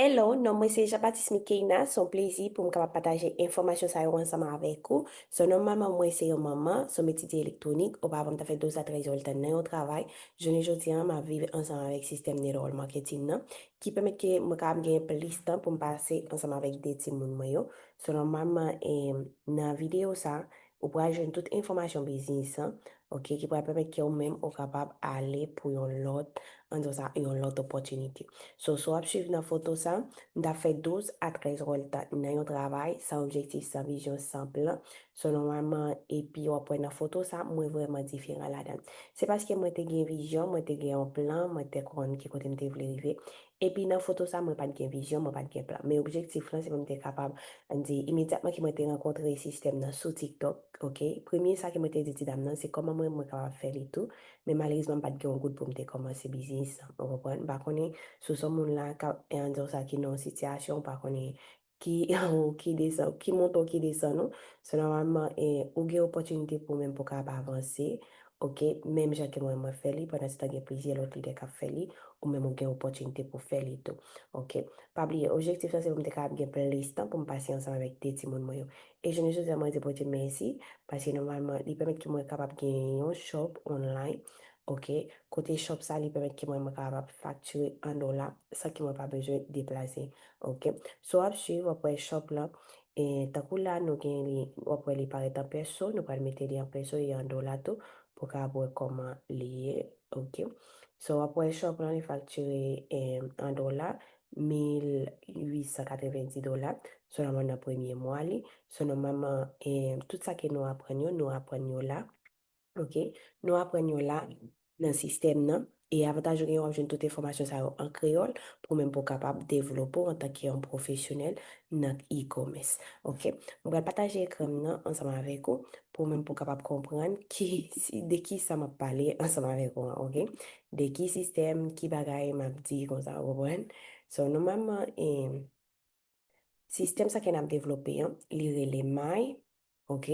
Hello, non mwen se Jean-Baptiste Mikeina, son plezi pou m kapap pataje informasyon sa yo ansama avek ou. Son normalman mwen se yon maman, son metiti elektronik, ou pa avam ta fe 12 a 13 ou tan nan yon travay, jone jodi an ma vive ansama avek sistem network marketing nan, ki pemet ke m kapap genye plis tan pou m pase ansama avek de ti moun mwen yo. Son normalman nan video sa, ou pra jen tout informasyon biznis an, ok, ki pra pemet ke ou men ou kapap ale pou yon lot opportunity. So ap suiv nan foto sa, nda fe 12 a 13 rol nan yon travay, sa objektif, sa vizyon, sa plan. So normalman, epi wapwe nan foto sa, mwen vreman difira la dan. Se paske mwen te gen vizyon, mwen te gen yon plan, mwen te kon ki kote mte vle rive. Epi nan foto sa, mwen pat gen vizyon, mwen pat gen plan. Men objektif lan, se mwen te kapab, di, imediatman ki mwen te renkontre sistem nan sou TikTok, ok? Premier sa ki mwen te diti dam nan, se koman mwen kapab fe li tou, men malerizman pat gen yon gout pou mte komanse biznis, mwen repon. Bakone, sou son moun la ka e an diyo sa ki nan sityasyon pa konen ki ou ki desan, ki monton ki desan nou. So normalman ou gen opotunite pou men pou ka avanse, ok, menm jan ke mwen fè li, pwè nan si ta gen plizye lot li de ka fè li, ou menm ou gen opotunite pou fè li tou. Ok, pabliye, objektif sa se pou mte ka gen plis tan pou m pasi ansan avèk de ti moun mwen yo. E jene jose mwen de pote mensi, pasi normalman li pwemet ki mwen kapap gen yon shop online. Ok, kote shop sa li pemet ki mwen kapap fakture $1 sa ki mwen pa bejwe deplase. Ok, so ap suiv wapwe shop la, takou la nou gen li wapwe li paret an perso, nou pal mette li an perso yon $1 to pou ka apwe koman li. Ok, so wapwe shop la li fakture $1, $1,890, so naman nan premye mwa li. So normalman, tout sa ke nou apren yo la. Ok, nou apren yo la nan sistem nan, e avantaj gen yo ap jen tout informasyon sa yo an kreol pou men pou kapap devlopo an tak yon profesyonel nan e-commerce. Ok, mwen pal pataje ekran nan ansama avek ou pou men pou kapap kompran de ki sa map pale ansama avek ou. Ok, de ki sistem, ki bagay map di kon sa wapwen. So normalman, sistem sa ken ap devlope, li rele may, ok,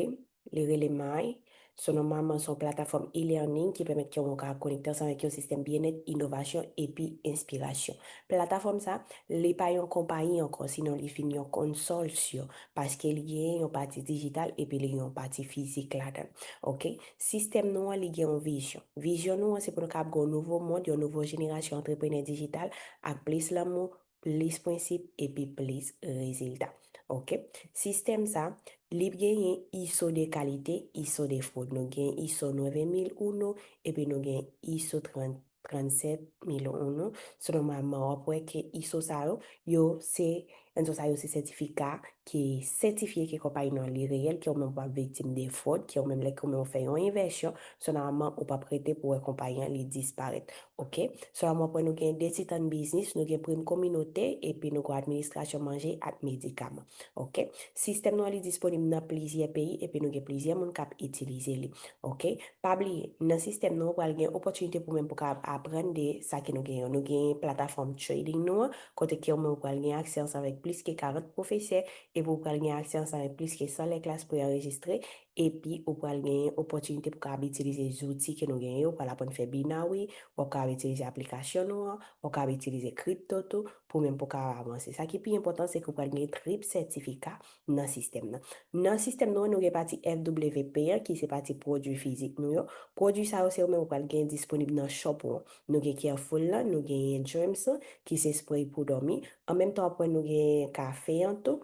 li rele may. So normalman son plataforme e-learning ki pemet ki yon ka konekte ansan vek yon sistem bienet, inovasyon epi inspirasyon. Plataforme sa, li pa yon kompanyi ankon, sinon li fin yon konsorsyon, paske li gen yon pati digital epi li yon pati fizik la dan. Ok, sistem nou an li gen yon vizyon. Vizyon nou an se pou nou kap gon nouvo mod, yon nouvo jenerasyon entrepreneur digital ak plis la mou, plis prinsip epi plis rezultat. Ok, sistem sa, li gen yon ISO de kalite, ISO de food. Nou gen ISO 9001 epi nou gen ISO 37001. So normalman wapwe ke ISO sa yo se sertifika ki sertifiye ki kompany nan li reyel, ki yo men wap viktim de food, ki yo men lek yo men fè yon inversyon, so normalman ou pa prete pou wè kompanyan li disparet. Ok, so normalman wapwe nou gen desitan business, nou gen prim kominote, epi nou gen administrasyon manje at medikaman. Ok, sistem nou li disponib nan plizye peyi, epi nou gen plizye moun kap itilize li. Ok, pabli nan sistem nou wal gen opotunite pou men pou kap apren de sa ki nou gen yon. Nou gen plataform trading nou, kote ki yo men wal gen aksens avèk plis ke 40 profeseur, et pou wal gen aksens avèk plis ke 100 le klas pou enregistre, epi wal gen opotunite pou kap itilize zouti ki nou gen yo, wal apon fè binawi, wal kap itilize aplikasyon nou, wal kap itilize kripto tou, pou men pou kap avanse. Sa ki pi important se wal gen trip sertifika nan sistem nan. Nan sistem nou gen pati FWP, ki se pati prodwi fizik nou yo. Prodwi sa ou se ou men wal gen disponib nan shop ou. Nou gen Careful la, nou gen Germs, ki se spray pou dormi. An menm tan apwen nou gen kafe an tou,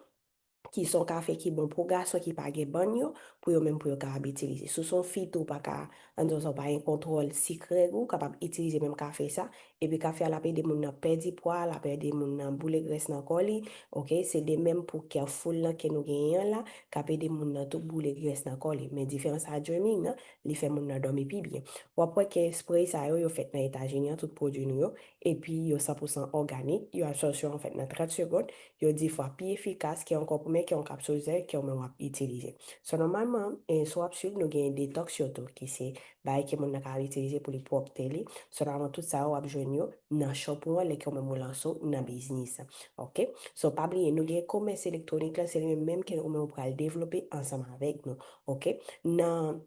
ki son kafe ki bon pou gason ki pa ge ban yo, pou yo menm pou yo kapab itilize. Sou son fit ou pa ka, an don son pa yon kontrol sikre ou, kapab itilize menm kafe sa, epi kafe al apè de moun nan perdi poal, apè de moun nan boule gres nan koli, ok, se de menm pou Careful la ke nou gen yon la, kapè de moun nan tout boule gres nan koli, men diferans a Germing nan, li fe moun nan dormi pi bien. Wapwe ke spray sa yo fet nan Etats-Unis tout produit nou yo, epi yo 100% organik, yo absorption fet nan 30 secondes, yo 10 fois pi efikas ki ankon pou men ki an kapsouze ki an men wap itilize. So normalman, so ap suiv nou gen detox yoto ki se baye ki moun nan ka itilize pou li propte li. So normalman tout sa wap jwen yo nan shop ou le ki an men mou lanso nan biznis. Ok? So pabliye nou gen commerce elektronik la, se li men ki an men wap pral developpe ansama avek nou. Ok? Nan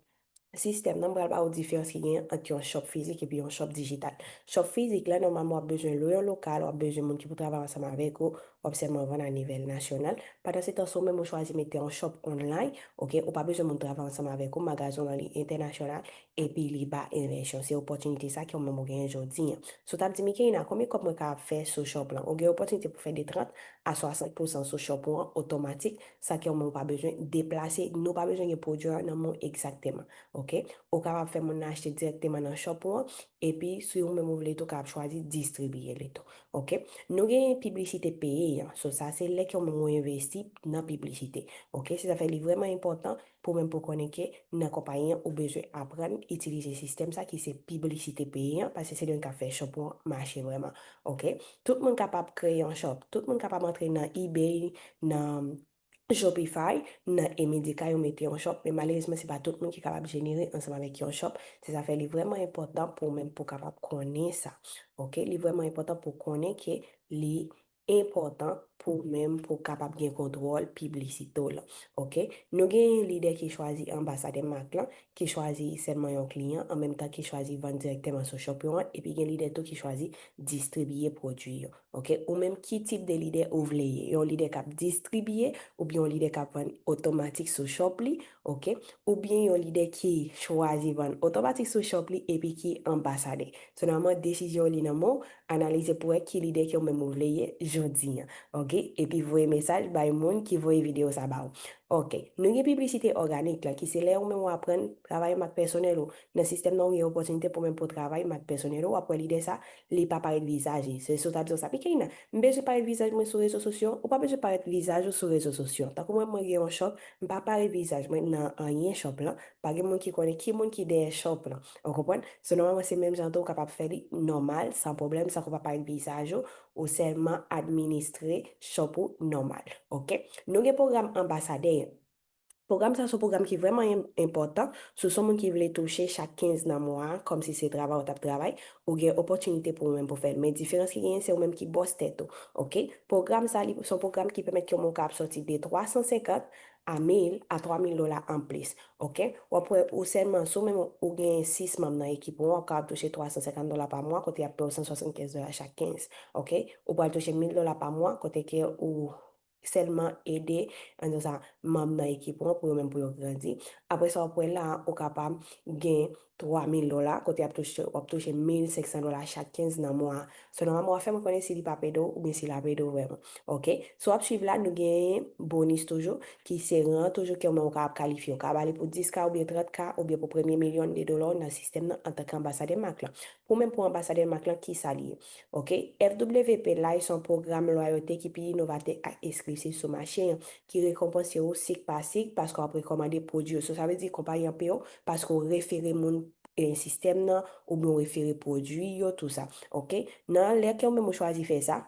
Système nan pral ba ou différence ki gen entre yon shop fizik epi yon shop digital. Shop fizik la, normalement, wap besoin louer un lokal, wap besoin moun ki pou travay ensemble avec ou, wap seulement vendre à niveau national. Pendant ce temps, même ou choisi mettre un shop online, ok, ou pas besoin moun travay ensemble avec ou, magasin en ligne international, et puis li ba inversion. C'est opportunité ça qui on même gen jodi. So tap di mi ke ina, combien kop mwen ka faire sur shop là? Ou gen opportunité pour faire de 30 à 60% sur shop là, automatique, ça qui on même pas besoin déplacer, nous pas besoin de produire nan moun exactement. Ok, ou capable faire mon acheter directement dans le shop ou, et puis si vous même voulez tout capable choisir distribuer les tout. Ok, nous avons publicité payée, hein. So ça c'est là qu'on nous investi dans la publicité. Ok, c'est ça fait vraiment important pour même pour connaître que dans la compagnie ou besoin apprendre utiliser le système ça qui c'est publicité payée, hein, parce que c'est un café shop pour marcher vraiment. Ok, tout le monde capable de créer un shop, tout le monde capable d'entrer dans eBay, dans Shopify, nan Emedika yon mette yon shop, mais malheureusement, c'est pas tout le monde qui est capable de générer ensemble avec yon shop. C'est ça fait vraiment important pour même pour capable connaître ça. OK? C'est vraiment important pour connaître que li important pour même pour capable gen contrôle publicité là. OK? Nous gen un leader qui choisit ambassadeur marque là, qui choisit seulement yon client, en même temps qui choisit vendre directement sur shop yon, et puis gen leader tout qui choisit distribuer produit yo. OK? Ou même qui type de leader ou vle yon leader qui distribuer ou bien un leader qui vend automatique sur Shoply, ok? Ou bien un leader qui choisit vendre automatique sur Shoply et puis qui ambassadeur. C'est normalement décision li nan mot, analyser pour qui leader qui ont même ouvrier jodi, ok? Et puis voyer message by moun qui voyer vidéo ça ba ou. Ok, nous avons publicité organique là, qui c'est là où même on apprend travailler avec personnel ou dans le système non il y a opportunité pour même pour travailler avec personnel ou après l'idée ça, les pas paraître visage, c'est ça t'as ça piqué n'a, besoin paraître visage moi sur réseaux sociaux ou pas besoin paraître visage sur réseaux sociaux. Tant que moi j'ai un shop, pas paraître visage maintenant rien shop là, pas de monde qui connaît qui monde qui des shop là. On comprend? C'est normalement c'est même gens capable faire normal sans problème, sans qu'on va paraître visage ou seulement administrer shop ou normal. OK? Nous avons un programme ambassadeur. Programme ça, c'est un programme qui est vraiment important. Ce sont gens qui veulent toucher chaque 15 dans mois, comme si c'est travail ou tap travail, ou une opportunité pour même pour faire. Mais la différence qui est, c'est ou même qui bosse tête. OK? Programme ça, c'est un programme qui permet que mon cap sortir de 350 à 1000 à 3000 $ en plus. OK? Ou après, ou seulement, si même ou gagne 6 membres dans l'équipe, on va toucher 350 $ par mois, côté après 175 $ chaque 15. OK? Ou pour toucher 1000 $ par mois, côté que ou seulement aider en disant ça membre dans l'équipe pour même pour grandir après ça après là on capable gain 3000 $ côté a touché 1500 $ chaque 15 dans mois so normalement on va faire connaître si il pas pédo ou bien si la pédo vraiment. OK, so à suivre là nous gain bonus toujours qui c'est rend toujours que on capable qualifier on capable aller pour 10K ou bien 30K ou bien pour premier million de dollars dans le système en tant qu'ambassadeur marque là pour même pour ambassadeur marque là qui s'allie. OK, FWP là ils sont programme loyauté qui puis innovateur à exclusif sur marché qui récompense au cycle par cycle parce qu'on a précommandé produit. Ça veut dire qu'on paye un PO parce qu'on réfère mon système nan, ou bien référer produit yo, tout ça. OK? Nan, les qui ont même choisi faire ça,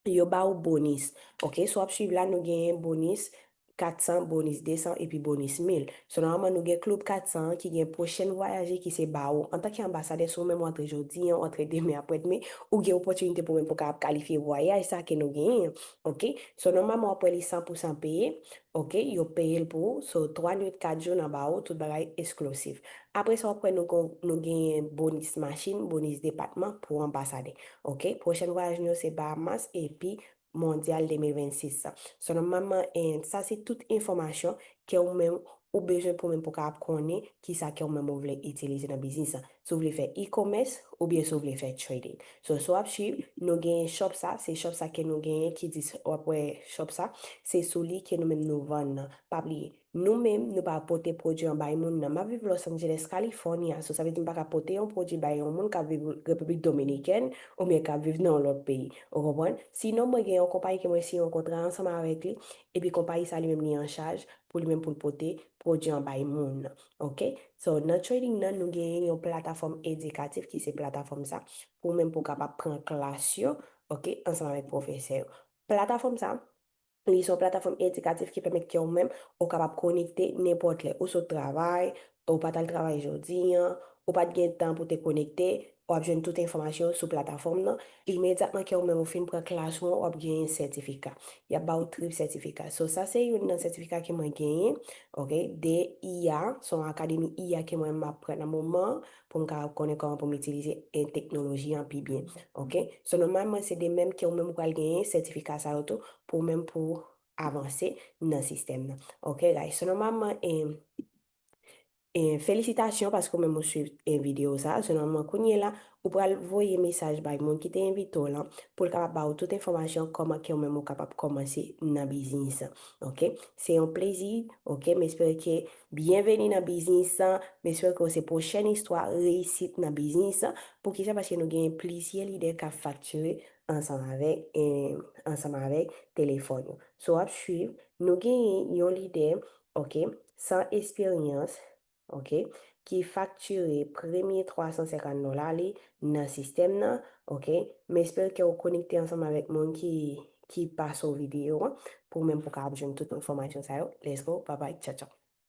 yo ba ou bonus. OK? So ap suivre là, nous gagnons bonus 400, bonus 200 et puis bonus 1000. So normalement, nous gagnons club 400 qui gagne prochaine voyage qui c'est ba ou. En tant qu'ambassadeur, so même entre aujourd'hui, entre demain, après-demain, ou gagne opportunité pour même pour qualifier voyage, ça que nous gagnons. OK? So normalement, après les 100% payé, OK? Yo paye pour, so 3 nuits, 4 jours dans ba ou, tout bagay exclusif. Après ça, après nous gagnons bonus machine, bonus département pour ambassadeur. OK? Prochaine voyage, nous, c'est Bahamas et puis Mondial 2026. So, normalement, ça, c'est toute information que vous même ou besoin pour même pour connaître qui ça que vous même voulez utiliser dans le business. Si vous voulez faire e-commerce ou bien si vous voulez faire trading. So, soit nous gagnons shop ça, c'est shop ça que nous gagnons qui dit après shop ça, c'est celui que nous même nous vendons. Pas oublier. Nous-mêmes, nous pas porter produit en bas moun nan. Ma vive Los Angeles, Californie. So, ça veut dire pas porter un produit bas un moun qui vive République Dominicaine ou bien qui vivent dans l'autre pays. Vous comprenez? Sinon, moi, j'ai une compagnie qui m'a signé un contrat ensemble avec lui, et puis, compagnie, ça lui-même li en charge pour lui-même pour le porter produit en bas moun. OK? So, dans trading, nan, nous avons une plateforme éducative qui c'est plateforme ça, pour même pour capable prendre classe, yo, OK, ensemble avec professeur. Plateforme ça, ils sont plateforme éducative qui permet qu'on même on capable connecter n'importe où ou sur travail ou pas le travail aujourd'hui ou pas de temps pour te connecter ou ap jwen toute informasyon sou plataforme nan, imediatman ke ou men ou fin pran klasman, ou ap genyen sertifika. Ya ba ou trip sertifika. So, sa se yon nan sertifika ke mwen genyen, ok, de IA, son akademi IA ke mwen apren nan mouman, pou mka konen koman pou m'utilize en teknoloji an pi bien, ok. So, normalman se de menm ke ou menm pral genyen sertifika sa yoto, pou menm pou avanse nan sistem nan. Ok, guys, so normalman, felicitasyon paske ou men mou suiv en video sa. Se nanman kounye la, ou pral voye mesaj bay moun ki te invito lan pou l kapap ba ou tout informasyon koman ke ou men mou kapap komanse nan biznis. Ok? Se yon plezi, ok? Mespere ke bienveni nan biznis sa, mespere ke ou se pochen histwa reisit nan biznis sa, pou ki sa paske nou gen plisye lider ka fakture ansan avek telefon yo. So ap suiv, nou gen yon lider, ok? San esperyans, ok, ki fakture premye $350 li nan sistem nan, ok, men espere ke ou konekte ansam avek moun ki paso video, pou men pou ka apjoun tout informasyon sa yo. Let's go, bye bye, ciao ciao.